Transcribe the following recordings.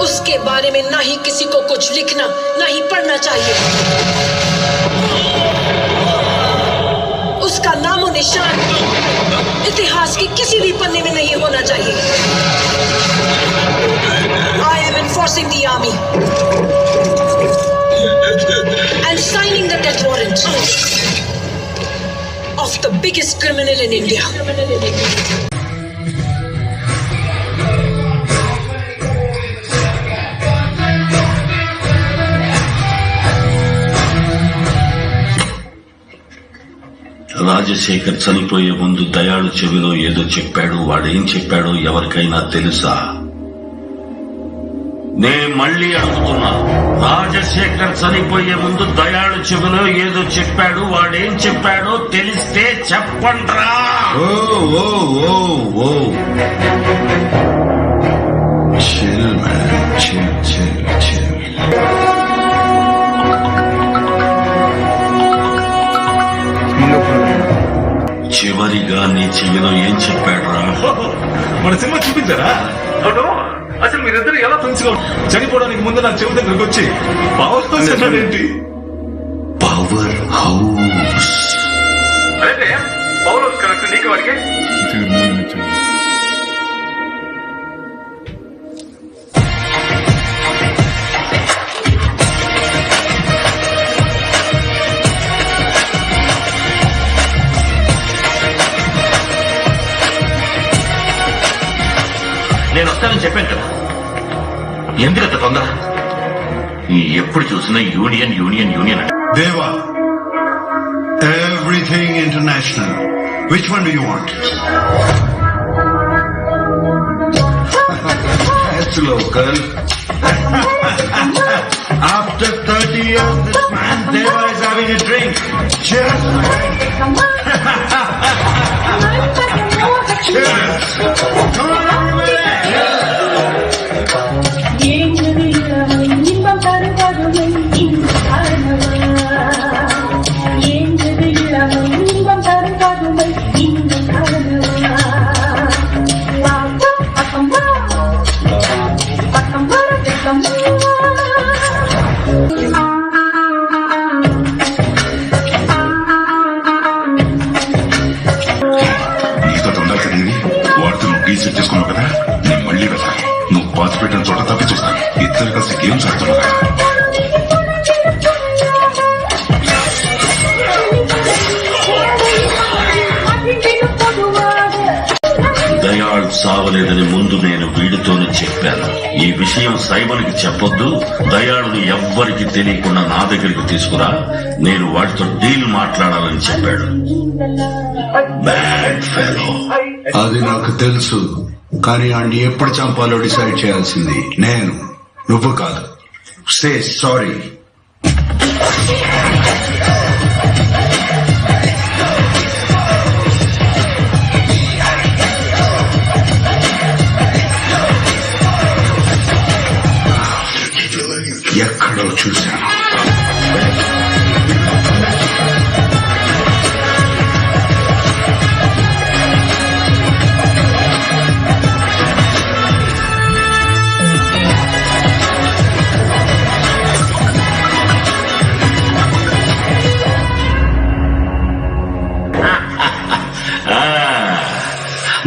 उसके बारे में ना ही किसी को कुछ लिखना ना ही पढ़ना चाहिए। उसका नामो निशान इतिहास के किसी भी पन्ने में नहीं होना चाहिए। I am enforcing the army and signing the death warrant of the biggest criminal in India. Rajasekhar చనిపోయే ముందు దయాళు చెవిలో ఏదో చెప్పాడు. వాడేం చెప్పాడో ఎవరికైనా తెలుసా? నేను మళ్ళీ అడుగుతున్నా, రాజశేఖర్ చనిపోయే ముందు దయాళు చెవిలో ఏదో చెప్పాడు. వాడేం చెప్పాడో తెలిస్తే చెప్పండ్రా. Chill, man. Chill. చివరిగా నీ చెవిలో ఏం చెప్పాడురా? మన సినిమా చూపించారా? అవును, అసలు మీరిద్దరు ఎలా ఫ్రెండ్స్ గా చనిపోవడానికి ముందు నా చెవి దగ్గరకు వచ్చి పవర్ హౌస్ ఏంటి? పవర్ హౌస్ అదే పవర్ హౌస్ కరెక్ట్. నీకు వాడికి నేను వస్తానని చెప్పాను కదా, ఎందుకంత తొందర? ఎప్పుడు చూసినా union union union. Deva, everything international. Which one do you want? That's local. After 30 years, this man Deva is having a drink. Cheers. Cheers. Come on, everybody. నీతో తొందర కలిగింది. వాడితో నువ్వు రీసెట్ చేసుకున్నావు కదా, నేను మళ్ళీ వెళ్ళాలి. నువ్వు పాతి పెట్టిన చోట తప్పి చూస్తాను. ఇద్దరు కలిసి గేమ్స్ ఆడుతున్నావు కదా. దయాళ్ సావలేదని ముందు నేను వీడితోనే చెప్పాను. ఈ విషయం సైమన్కి చెప్పొద్దు, దయాళుని ఎవ్వరికి తెలియకుండా నా దగ్గరికి తీసుకురా, నేను వాడితో డీల్ మాట్లాడాలని చెప్పాడు. Bad fellow. అది నాకు తెలుసు, కానీ ఆడిని ఎప్పుడు చంపాలో డిసైడ్ చేయాల్సింది నేను, నువ్వు కాదు. Say sorry. ఎక్కడో చూశాను.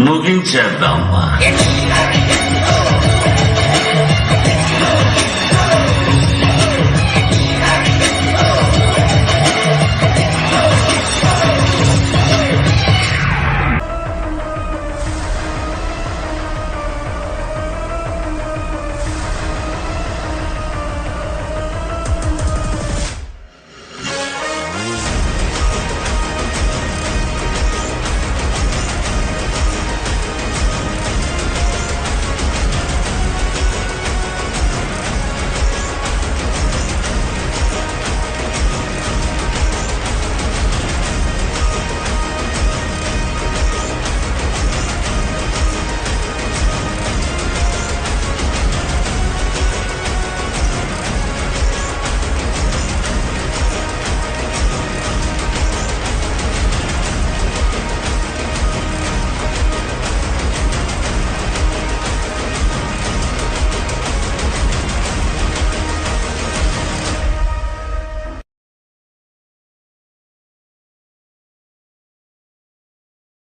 ముగించేద్దామా?